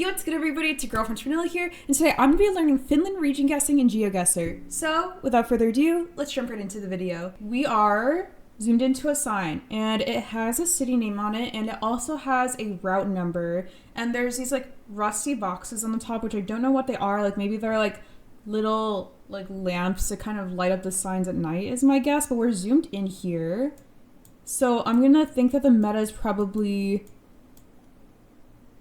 Yo, what's good everybody? It's your girl French Vanilla here, and today I'm going to be learning Finland region guessing in Geoguessr. So, without further ado, let's jump right into the video. We are zoomed into a sign, and it has a city name on it, and it also has a route number, and there's these like rusty boxes on the top, which I don't know what they are. Like maybe they're like little like lamps to kind of light up the signs at night is my guess, but we're zoomed in here. So I'm going to think that the meta is probably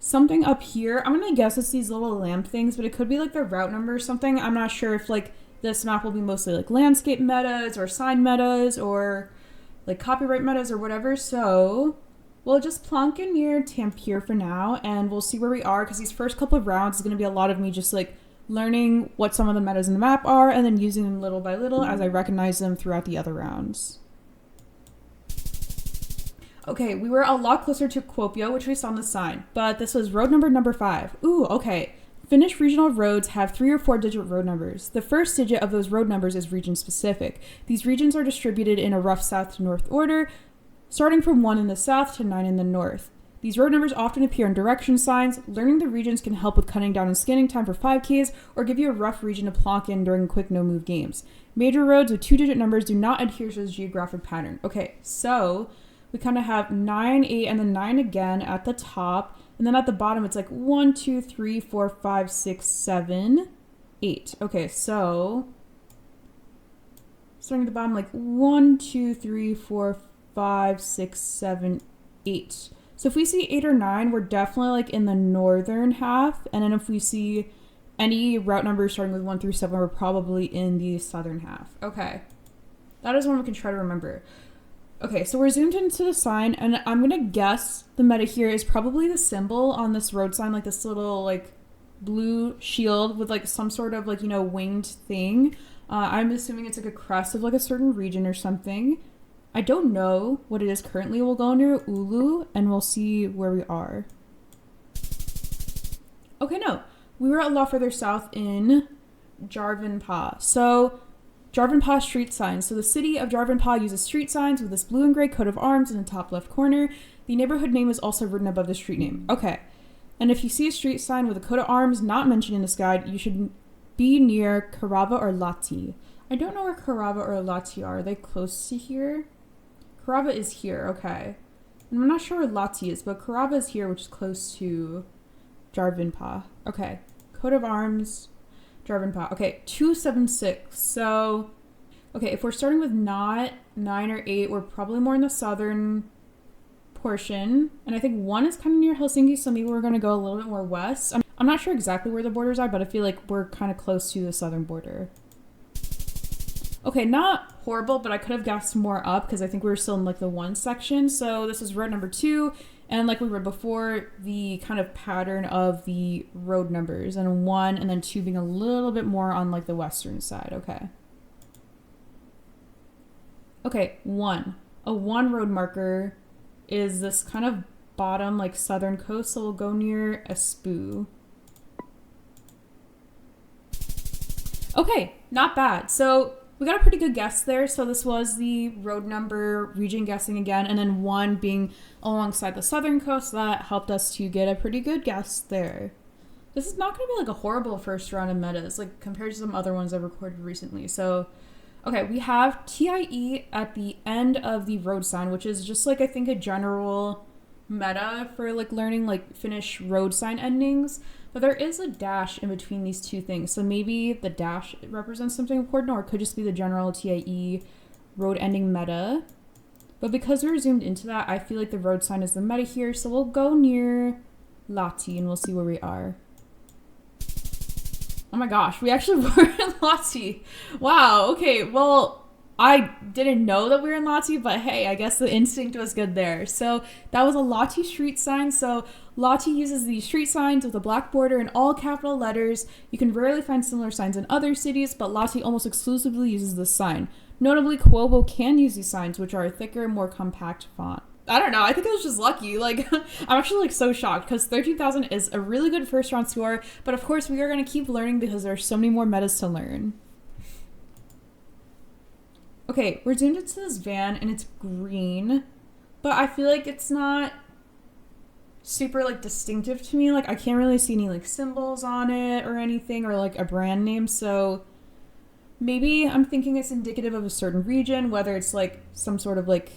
something up here. I'm gonna guess it's these little lamp things, but it could be like the route number or something. I'm not sure if like this map will be mostly like landscape metas or sign metas or like copyright metas or whatever. So we'll just plonk in near Tampere for now, and we'll see where we are, because these first couple of rounds is gonna be a lot of me just like learning what some of the metas in the map are and then using them little by little as I recognize them throughout the other rounds. Okay, we were a lot closer to Kuopio, which we saw on the sign, but this was road number 5. Ooh, okay. Finnish regional roads have 3 or 4 digit road numbers. The first digit of those road numbers is region specific. These regions are distributed in a rough south to north order, starting from 1 in the south to 9 in the north. These road numbers often appear in direction signs. Learning the regions can help with cutting down on scanning time for 5Ks or give you a rough region to plonk in during quick no-move games. Major roads with 2-digit numbers do not adhere to this geographic pattern. Okay, so we kind of have 9, 8, and then 9 again at the top. And then at the bottom, it's like 1, 2, 3, 4, 5, 6, 7, 8. Okay, so starting at the bottom, like 1, 2, 3, 4, 5, 6, 7, 8. So if we see 8 or 9, we're definitely like in the northern half. And then if we see any route numbers starting with 1 through 7, we're probably in the southern half. Okay, that is one we can try to remember. Okay, so we're zoomed into the sign, and I'm gonna guess the meta here is probably the symbol on this road sign, like this little like blue shield with like some sort of like, you know, winged thing. I'm assuming it's like a crest of like a certain region or something. I don't know what it is currently. We'll go near Oulu and we'll see where we are. Okay, no, we were a lot further south in Järvenpää. So Järvenpää street signs. So the city of Järvenpää uses street signs with this blue and gray coat of arms in the top left corner. The neighborhood name is also written above the street name. Okay. And if you see a street sign with a coat of arms not mentioned in this guide, you should be near Kerava or Lahti. I don't know where Kerava or Lahti are. Are they close to here? Kerava is here. Okay. And I'm not sure where Lahti is, but Kerava is here, which is close to Järvenpää. Okay. Coat of arms. Järvenpää. Okay, 276. So, okay, if we're starting with not 9 or 8, we're probably more in the southern portion. And I think 1 is kind of near Helsinki, so maybe we're going to go a little bit more west. I'm not sure exactly where the borders are, but I feel like we're kind of close to the southern border. Okay, not horrible, but I could have guessed more up because I think we were still in like the 1 section. So this is road number 2. And like we read before, the kind of pattern of the road numbers, and 1 and then 2 being a little bit more on like the western side. Okay. Okay, 1. A 1 road marker is this kind of bottom like southern coast, so we'll go near Espoo. Okay, not bad. So we got a pretty good guess there. So this was the road number region guessing again, and then 1 being alongside the southern coast. That helped us to get a pretty good guess there. This is not going to be like a horrible first round of metas, like compared to some other ones I've recorded recently. So, okay, we have TIE at the end of the road sign, which is just like I think a general meta for like learning like Finnish road sign endings. But there is a dash in between these two things. So maybe the dash represents something important, or it could just be the general TIE road ending meta. But because we're zoomed into that, I feel like the road sign is the meta here. So we'll go near Lahti and we'll see where we are. Oh my gosh, we actually were in Lahti. Wow, okay, well, I didn't know that we were in Lahti, but hey, I guess the instinct was good there. So that was a Lahti street sign. So Lahti uses these street signs with a black border in all capital letters. You can rarely find similar signs in other cities, but Lahti almost exclusively uses this sign. Notably, Kuopio can use these signs, which are a thicker, more compact font. I don't know, I think I was just lucky. Like, I'm actually like so shocked because 13,000 is a really good first round score, but of course we are going to keep learning because there are so many more metas to learn. Okay, we're zoomed into this van and it's green, but I feel like it's not super like distinctive to me. Like I can't really see any like symbols on it or anything or like a brand name. So maybe I'm thinking it's indicative of a certain region, whether it's like some sort of like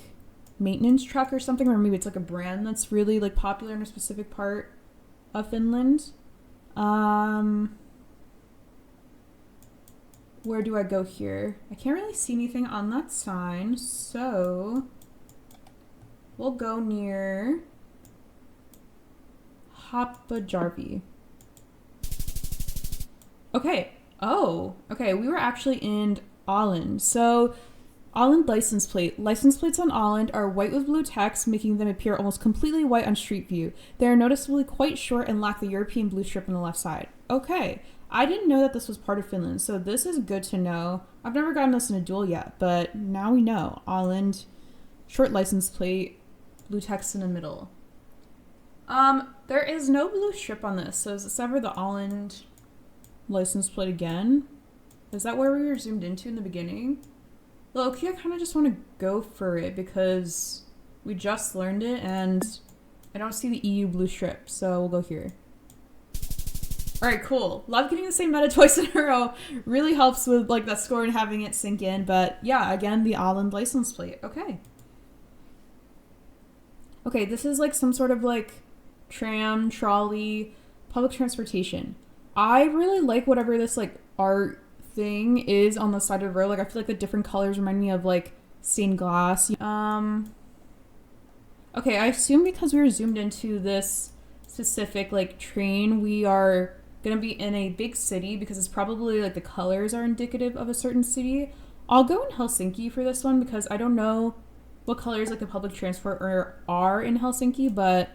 maintenance truck or something, or maybe it's like a brand that's really like popular in a specific part of Finland. Where do I go here? I can't really see anything on that sign, so we'll go near Hapajarvi. Okay. Oh, okay. We were actually in Åland. So, Åland license plate. License plates on Åland are white with blue text, making them appear almost completely white on street view. They are noticeably quite short and lack the European blue strip on the left side. Okay. I didn't know that this was part of Finland, so this is good to know. I've never gotten this in a duel yet, but now we know. Åland, short license plate, blue text in the middle. There is no blue strip on this, so is this ever the Åland license plate again? Is that where we were zoomed into in the beginning? Well, okay, I kind of just want to go for it because we just learned it and I don't see the EU blue strip, so we'll go here. Alright, cool. Love getting the same meta twice in a row. Really helps with like that score and having it sink in, but yeah, again, the Åland license plate. Okay. Okay, this is like some sort of like tram, trolley, public transportation. I really like whatever this like art thing is on the side of the road. Like I feel like the different colors remind me of like stained glass. Okay, I assume because we were zoomed into this specific like train, we are gonna be in a big city because it's probably like the colors are indicative of a certain city. I'll go in Helsinki for this one because I don't know what colors like the public transport are in Helsinki, but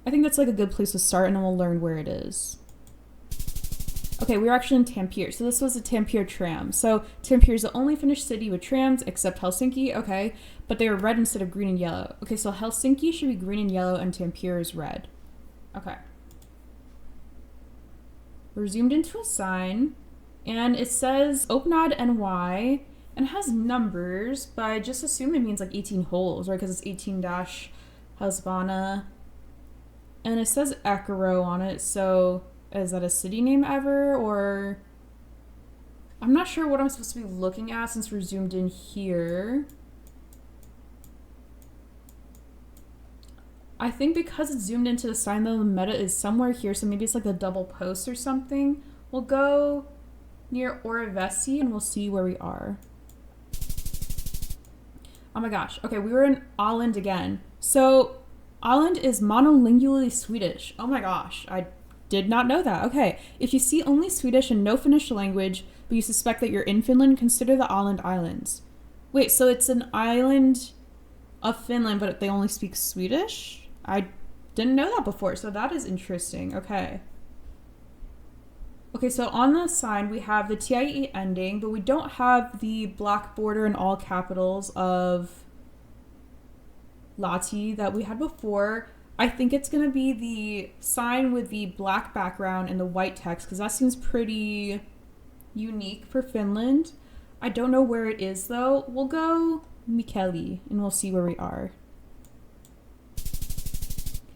I think that's like a good place to start and then we'll learn where it is. Okay, we were actually in Tampere. So this was a Tampere tram. So Tampere is the only Finnish city with trams except Helsinki. Okay, but they are red instead of green and yellow. Okay, so Helsinki should be green and yellow and Tampere is red. Okay. We're zoomed into a sign and it says Opnod NY and has numbers, but I just assume it means like 18 holes, right? Because it's 18-Hasvana. And it says Ekaro on it, so is that a city name ever, or I'm not sure what I'm supposed to be looking at since we're zoomed in here. I think because it's zoomed into the sign though, the meta is somewhere here, so maybe it's like a double post or something. We'll go near Orivesi and we'll see where we are. Oh my gosh. Okay, we were in Åland again. So Åland is monolingually Swedish. Oh my gosh, I did not know that. Okay, if you see only Swedish and no Finnish language, but you suspect that you're in Finland, consider the Åland Islands. Wait, so it's an island of Finland, but they only speak Swedish? I didn't know that before, so that is interesting. Okay. Okay, so on the sign, we have the TIE ending, but we don't have the black border in all capitals of Lati that we had before. I think it's going to be the sign with the black background and the white text, because that seems pretty unique for Finland. I don't know where it is, though. We'll go Mikkeli, and we'll see where we are.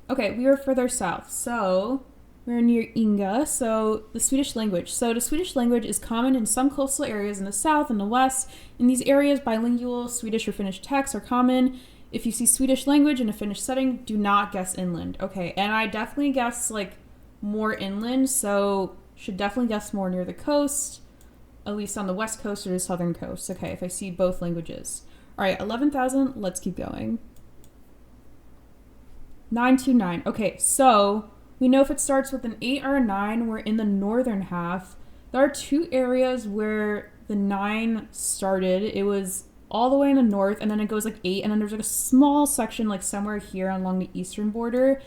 Okay, we were further south, so we're near Inga, so the Swedish language. So the Swedish language is common in some coastal areas in the south and the west. In these areas, bilingual Swedish or Finnish texts are common. If you see Swedish language in a Finnish setting, do not guess inland. Okay, and I definitely guess like more inland, so should definitely guess more near the coast, at least on the west coast or the southern coast. Okay, if I see both languages. All right, 11,000, let's keep going. 929. Okay, so we know if it starts with an 8 or a 9, we're in the northern half. There are two areas where the 9 started. It was all the way in the north, and then it goes like 8, and then there's like a small section like somewhere here along the eastern border.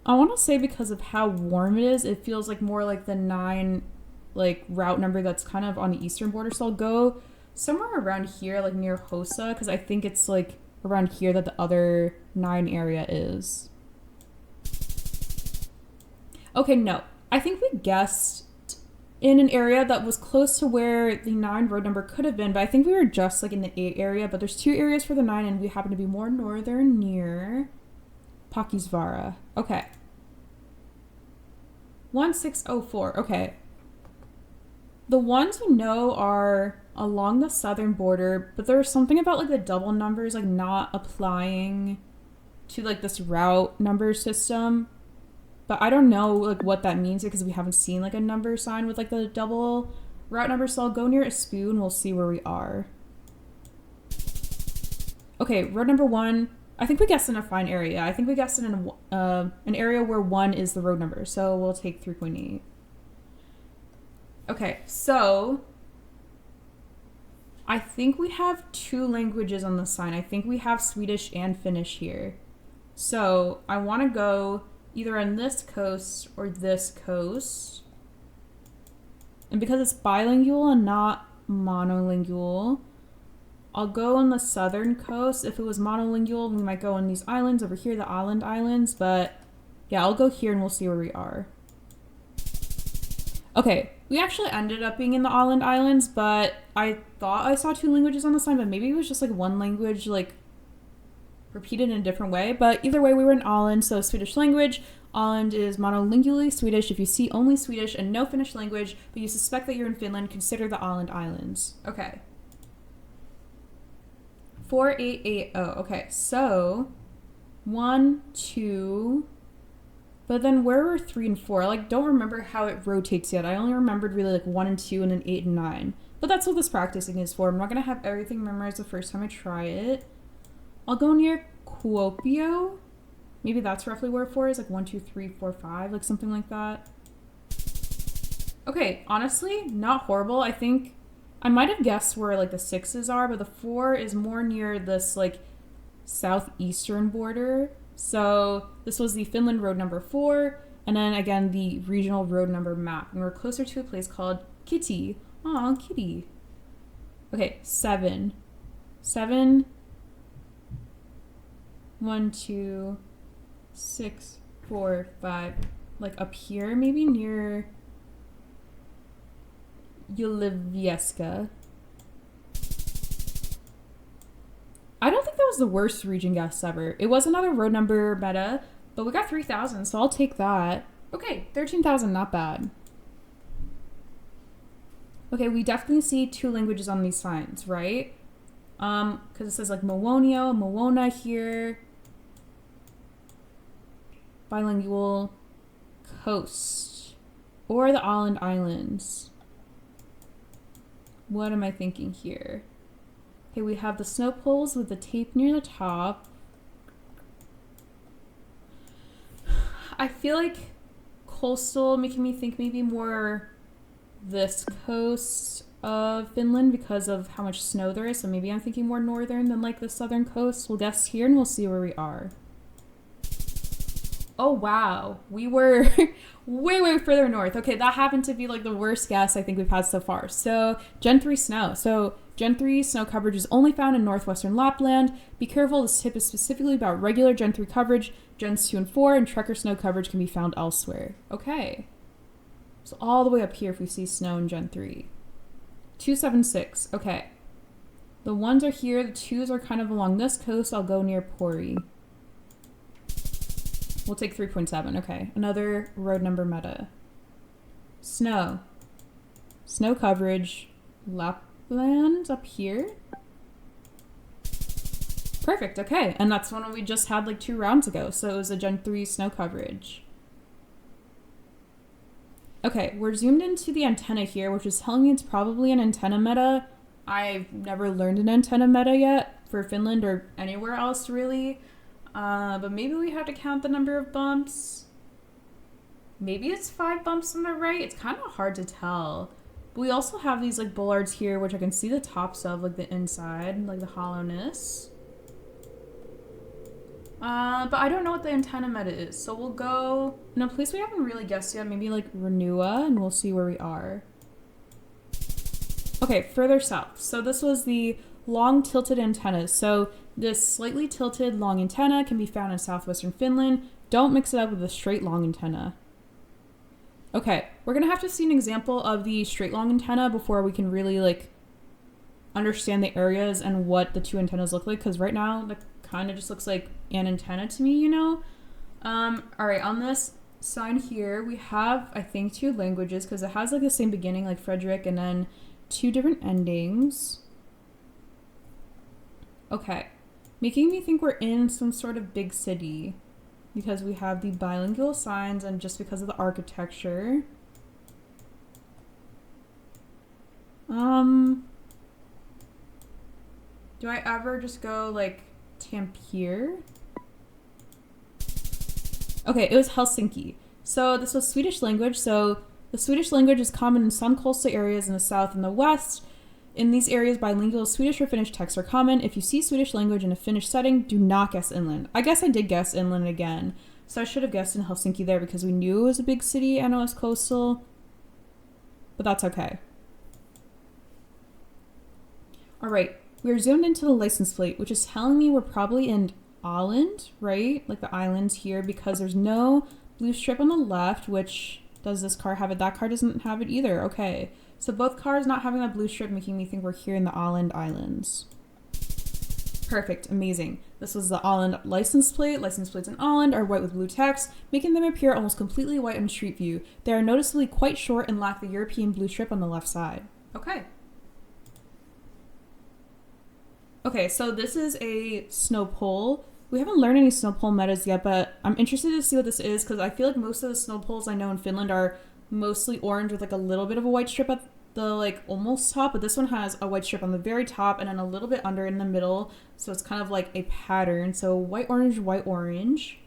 I want to say because of how warm it is, it feels like more like the 9 like route number that's kind of on the eastern border. So I'll go somewhere around here, like near Hosa, because I think it's like around here that the other 9 area is. Okay, no. I think we guessed in an area that was close to where the 9 road number could have been, but I think we were just like in the 8 area, but there's 2 areas for the 9 and we happen to be more northern near Pakisvara. Okay. 1604. Okay. The ones we know are along the southern border, but there's something about like the double numbers like not applying to like this route number system. But I don't know like what that means because we haven't seen like a number sign with like the double route number. So I'll go near a spoon. We'll see where we are. Okay, road number 1. I think we guessed in a fine area. I think we guessed in an area where 1 is the road number. So we'll take 3.8. Okay, so I think we have 2 languages on the sign. I think we have Swedish and Finnish here. So I want to go either on this coast or this coast. And because it's bilingual and not monolingual, I'll go on the southern coast. If it was monolingual, we might go on these islands over here, the islands. But yeah, I'll go here and we'll see where we are. Okay, we actually ended up being in the islands, but I thought I saw 2 languages on the sign, but maybe it was just like one language like repeated in a different way. But either way, we were in Åland, so Swedish language. Åland is monolingually Swedish. If you see only Swedish and no Finnish language, but you suspect that you're in Finland, consider the Åland Islands. Okay. 4880. Okay, so 1, 2. But then where were 3 and 4? I like don't remember how it rotates yet. I only remembered really like 1 and 2 and then 8 and 9. But that's what this practicing is for. I'm not gonna have everything memorized the first time I try it. I'll go near Kuopio. Maybe that's roughly where 4 is, like 1, 2, 3, 4, 5, like something like that. Okay, honestly, not horrible. I think I might have guessed where like the 6s are, but the 4 is more near this like southeastern border. So this was the Finland road number 4, and then again the regional road number map. And we're closer to a place called Kitty. Aw, Kitty. Okay, 7. 7. 1, 2, 6, 4, 5. Like up here, maybe near Geoguessr. I don't think that was the worst region guess ever. It was another road number meta, but we got 3,000, so I'll take that. Okay, 13,000, not bad. Okay, we definitely see 2 languages on these signs, right? Because it says like Mowona here. Bilingual coast. Or the Åland Islands. What am I thinking here? Okay, we have the snow poles with the tape near the top. I feel like coastal making me think maybe more this coast of Finland because of how much snow there is. So maybe I'm thinking more northern than like the southern coast. We'll guess here and we'll see where we are. Oh, wow. We were way further north. Okay, that happened to be like the worst guess I think we've had so far. So Gen 3 snow. So Gen 3 snow coverage is only found in northwestern Lapland. Be careful, this tip is specifically about regular Gen 3 coverage. Gens 2 and 4 and trekker snow coverage can be found elsewhere. Okay. So all the way up here if we see snow in Gen 3. 276. Okay. The 1s are here. The 2s are kind of along this coast. I'll go near Pori. We'll take 3.7. Okay. Another road number meta. Snow. Snow coverage. Lapland up here. Perfect. Okay. And that's one we just had like 2 rounds ago. So it was a Gen 3 snow coverage. Okay. We're zoomed into the antenna here, which is telling me it's probably an antenna meta. I've never learned an antenna meta yet for Finland or anywhere else really. But maybe we have to count the number of bumps. Maybe it's 5 bumps on the right. It's kind of hard to tell. But we also have these like bollards here, which I can see the tops of, like the inside, like the hollowness. But I don't know what the antenna meta is. So we'll go in a place we haven't really guessed yet. Maybe like Renua, and we'll see where we are. Okay, further south. So this was the long tilted antennas. So this slightly tilted long antenna can be found in southwestern Finland. Don't mix it up with a straight long antenna. Okay, we're gonna have to see an example of the straight long antenna before we can really like understand the areas and what the 2 antennas look like, because right now that kind of just looks like an antenna to me, you know? All right, on this, sign here, we have, I think, two languages because it has like the same beginning, like Frederick, and then two different endings. Okay. Making me think we're in some sort of big city because we have the bilingual signs and just because of the architecture. Do I ever just go like Tampere? Okay, it was Helsinki. So this was Swedish language. So the Swedish language is common in some coastal areas in the south and the west. In these areas, bilingual Swedish or Finnish texts are common. If you see Swedish language in a Finnish setting, do not guess inland. I guess I did guess inland again. So I should have guessed in Helsinki there because we knew it was a big city and it was coastal. But that's okay. All right, we're zoomed into the license plate, which is telling me we're probably in Åland, right? Like the islands here, because there's no blue strip on the left, which does this car have it? That car doesn't have it either. Okay. So both cars not having that blue strip making me think we're here in the Åland Islands. Perfect. Amazing. This was the Åland license plate. License plates in Åland are white with blue text, making them appear almost completely white on street view. They are noticeably quite short and lack the European blue strip on the left side. Okay. Okay, so this is a snow pole. We haven't learned any snow pole metas yet, but I'm interested to see what this is because I feel like most of the snow poles I know in Finland are mostly orange with like a little bit of a white strip at the like almost top, but this one has a white strip on the very top and then a little bit under in the middle, so it's kind of like a pattern. So white orange.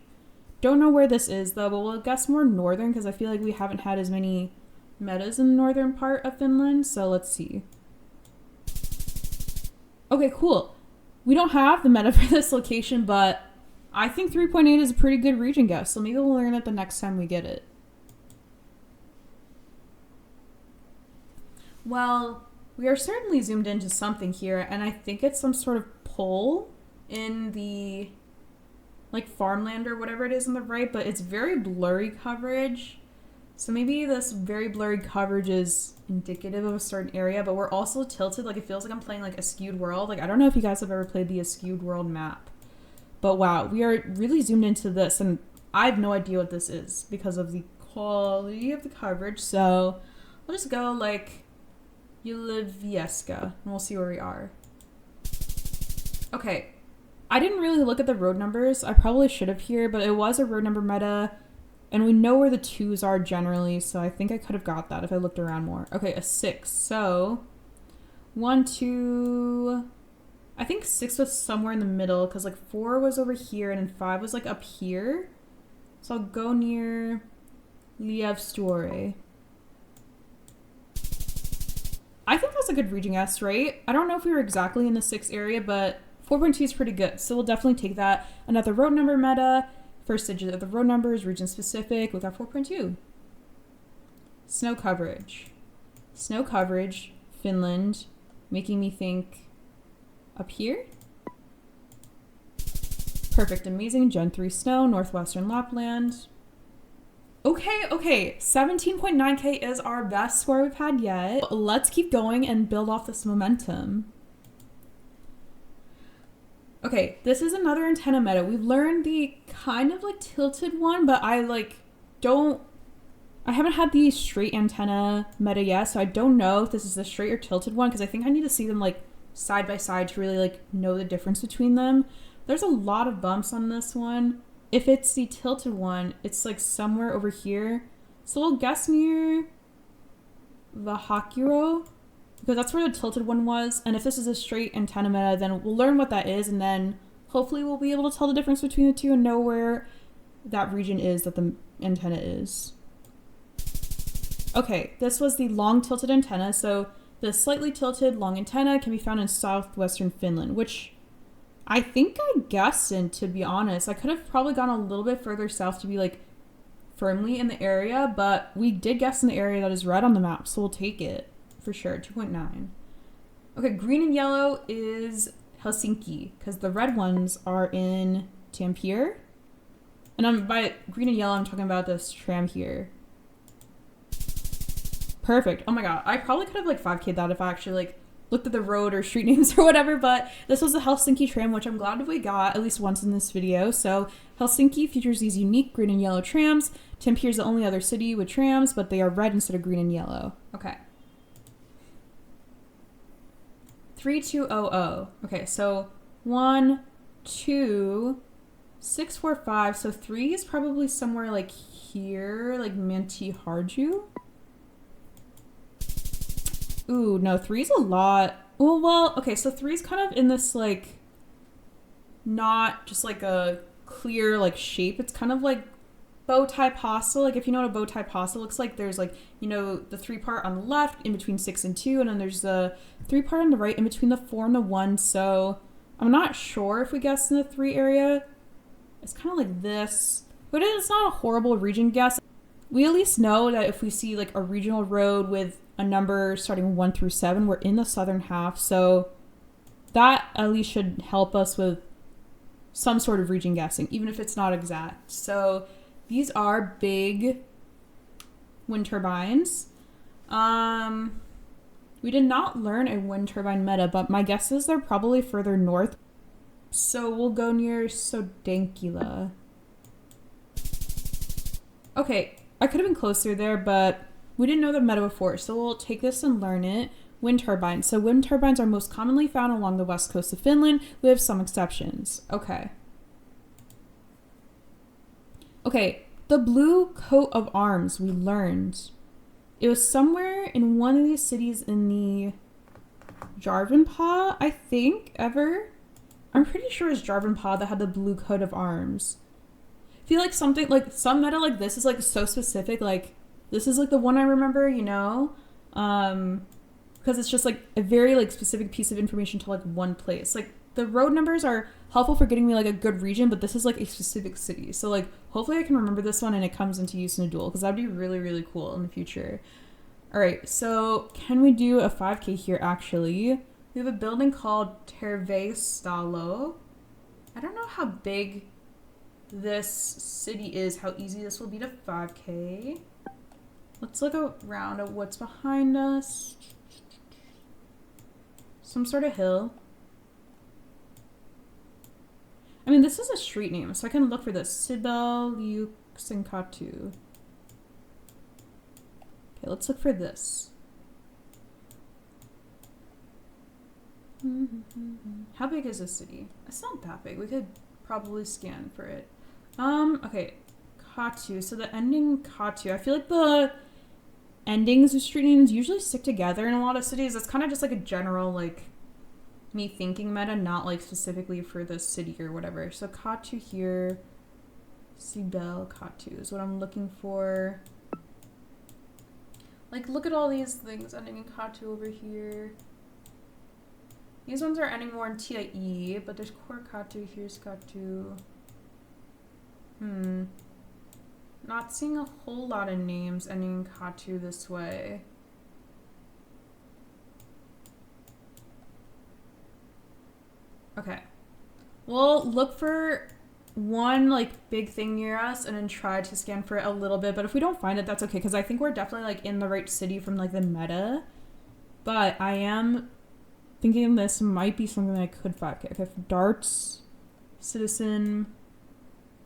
Don't know where this is though, but we'll guess more northern because I feel like we haven't had as many metas in the northern part of Finland, so let's see. Okay, cool. We don't have the meta for this location, but I think 3.8 is a pretty good region guess, so maybe we'll learn it the next time we get it. Well, we are certainly zoomed into something here, and I think it's some sort of pole in the like farmland or whatever it is on the right, but it's very blurry coverage. So maybe this very blurry coverage is indicative of a certain area, but we're also tilted. Like it feels like I'm playing like a skewed world. Like I don't know if you guys have ever played the skewed world map, but wow, we are really zoomed into this and I have no idea what this is because of the quality of the coverage. So I'll just go like Geoguessr and we'll see where we are. Okay. I didn't really look at the road numbers. I probably should have here, but it was a road number meta. And we know where the 2s are generally, so I think I could have got that if I looked around more. Okay, a 6. So 1, 2... I think 6 was somewhere in the middle, because like 4 was over here, and then 5 was like up here. So I'll go near Lievstore. I think that's a good region guess, right? I don't know if we were exactly in the 6 area, but 4.2 is pretty good, so we'll definitely take that. Another road number meta. First digit of the road number is region specific. We got 4.2. Snow coverage. Snow coverage, Finland, making me think up here. Perfect, amazing. Gen 3 snow, northwestern Lapland. Okay. 17.9k is our best score we've had yet. Let's keep going and build off this momentum. Okay, this is another antenna meta. We've learned the kind of like tilted one, but I haven't had the straight antenna meta yet, so I don't know if this is the straight or tilted one because I think I need to see them like side by side to really like know the difference between them. There's a lot of bumps on this one. If it's the tilted one, it's like somewhere over here. So we'll guess near the Hakuro, because that's where the tilted one was. And if this is a straight antenna meta, then we'll learn what that is, and then hopefully we'll be able to tell the difference between the two and know where that region is that the antenna is. Okay, this was the long tilted antenna. So the slightly tilted long antenna can be found in southwestern Finland, which I think I guessed in, to be honest. I could have probably gone a little bit further south to be like firmly in the area, but we did guess in the area that is red on the map, so we'll take it. For sure, 2.9. Okay, green and yellow is Helsinki, because the red ones are in Tampere. And by green and yellow, I'm talking about this tram here. Perfect. Oh my god, I probably could have like 5K'd that if I actually like looked at the road or street names or whatever, but this was the Helsinki tram, which I'm glad we got at least once in this video. So Helsinki features these unique green and yellow trams. Tampere is the only other city with trams, but they are red instead of green and yellow. Okay. 3200. Okay, so 1, 2, 6, 4, 5. So 3 is probably somewhere like here, like Manti Harju. Ooh, no, 3 is a lot. Oh, well, okay, so 3 is kind of in this, like, not just like a clear, like, shape. It's kind of like bow tie pasta. Like, if you know what a bow tie pasta looks like, there's, like, you know, the 3 part on the left in between 6 and 2, and then there's the 3 part on the right in between the 4 and the 1. So I'm not sure if we guessed in the 3 area. It's kind of like this, but it's not a horrible region guess. We at least know that if we see, like, a regional road with a number starting 1 through 7, we're in the southern half, so that at least should help us with some sort of region guessing, even if it's not exact. So these are big wind turbines. We did not learn a wind turbine meta, but my guess is they're probably further north. So we'll go near Sodankila. Okay, I could have been closer there, but we didn't know the meta before, so we'll take this and learn it. Wind turbines. So wind turbines are most commonly found along the west coast of Finland, with some exceptions. Okay. Okay, the blue coat of arms we learned. It was somewhere in one of these cities in the Jarvenpaa, I think, ever. I'm pretty sure it's Jarvenpaa that had the blue coat of arms. I feel like something, like, some meta like this is, like, so specific, like, this is, like, the one I remember, you know? Because it's just, like, a very, like, specific piece of information to, like, one place. Like, the road numbers are helpful for getting me, like, a good region, but this is, like, a specific city. So, like, hopefully I can remember this one and it comes into use in a duel, because that'd be really, really cool in the future. All right, so can we do a 5K here, actually? We have a building called Terveystalo. I don't know how big this city is, how easy this will be to 5K. Let's look around at what's behind us. Some sort of hill. I mean, this is a street name, so I can look for this. Sibeliuksenkatu. Okay, let's look for this. How big is this city? It's not that big. We could probably scan for it. Okay. Katu. So the ending Katu. I feel like the endings of street names usually stick together in a lot of cities. It's kind of just like a general, like, me thinking meta, not like specifically for the city or whatever. So Katu here. Sibel Katu is what I'm looking for. Like, look at all these things ending in Katu over here. These ones are ending more in TIE, but there's Core Katu, here's Katu. Not seeing a whole lot of names ending in Katu this way. Okay. We'll look for one, like, big thing near us and then try to scan for it a little bit. But if we don't find it, that's okay, because I think we're definitely, like, in the right city from, like, the meta. But I am thinking this might be something that I could 5K. Okay, darts, citizen,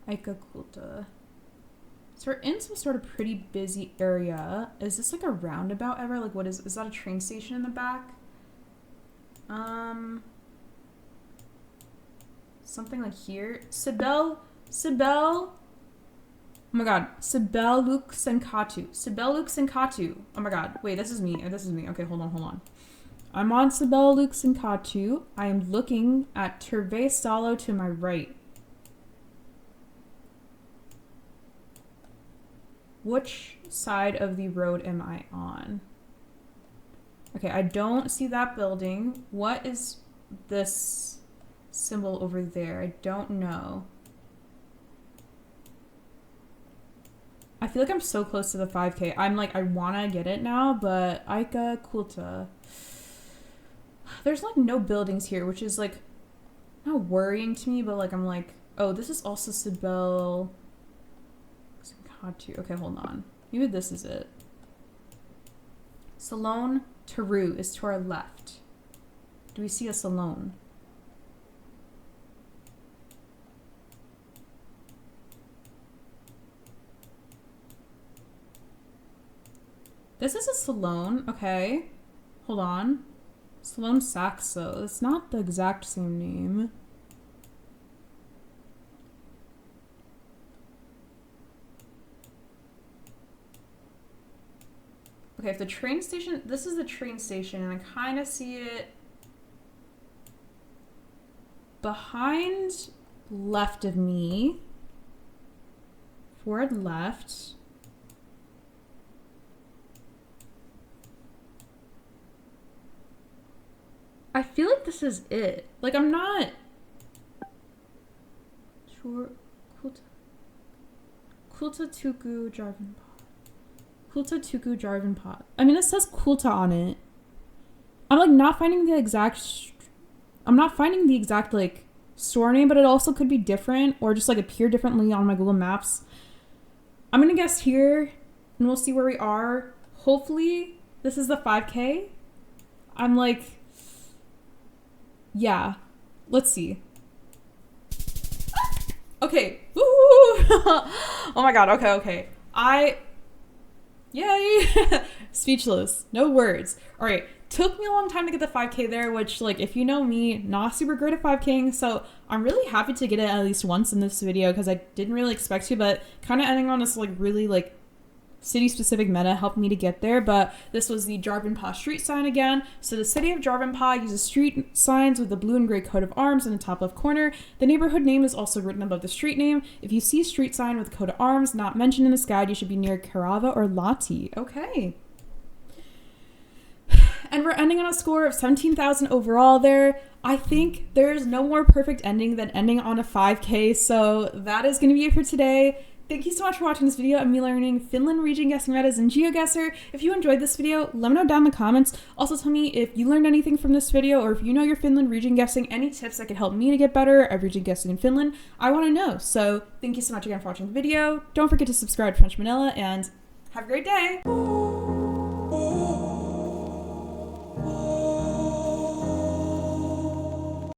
Aika Kulta. So we're in some sort of pretty busy area. Is this like a roundabout ever? Like, what is that a train station in the back? Something like here. Sibel. Oh my god. Sibeliuksenkatu. Oh my god. Wait, this is me. Okay, hold on. I'm on Sibeliuksenkatu. I am looking at Terveystalo to my right. Which side of the road am I on? Okay, I don't see that building. What is this symbol over there? I don't know. I feel like I'm so close to the 5K. I'm like, I want to get it now, but Aika Kulta. There's like no buildings here, which is like not worrying to me, but like I'm like, oh, this is also Sibel. Okay, hold on. Maybe this is it. Salon Teru is to our left. Do we see a salon? This is a salon, okay. Hold on. Salon Saxo. It's not the exact same name. Okay, if the train station, this is the train station, and I kind of see it behind left of me. Forward left. I feel like this is it. Like, I'm not sure. Kulta Tuku Jarvan Pot. Kulta Tuku Jarvan Pot. I mean, it says Kulta on it. I'm like not finding the exact. I'm not finding the exact like store name, but it also could be different or just like appear differently on my Google Maps. I'm gonna guess here, and we'll see where we are. Hopefully, this is the 5K. I'm like. Yeah, let's see. Okay. Woo! Oh my god, okay. Yay! Speechless. No words. All right. Took me a long time to get the 5K there, which, like, if you know me, not super great at 5King, so I'm really happy to get it at least once in this video because I didn't really expect to, but kind of ending on this, like, really, like, city-specific meta helped me to get there, but this was the Jarvanpah street sign again. So the city of Jarvanpah uses street signs with the blue and gray coat of arms in the top left corner. The neighborhood name is also written above the street name. If you see a street sign with coat of arms not mentioned in this guide, you should be near Karava or Lati. Okay. And we're ending on a score of 17,000 overall there. I think there's no more perfect ending than ending on a 5K, so that is going to be it for today. Thank you so much for watching this video of me learning Finland region guessing metas in Geoguessr. If you enjoyed this video, let me know down in the comments. Also tell me if you learned anything from this video or if you know your Finland region guessing, any tips that could help me to get better at region guessing in Finland. I want to know. So thank you so much again for watching the video. Don't forget to subscribe to French Manila and have a great day.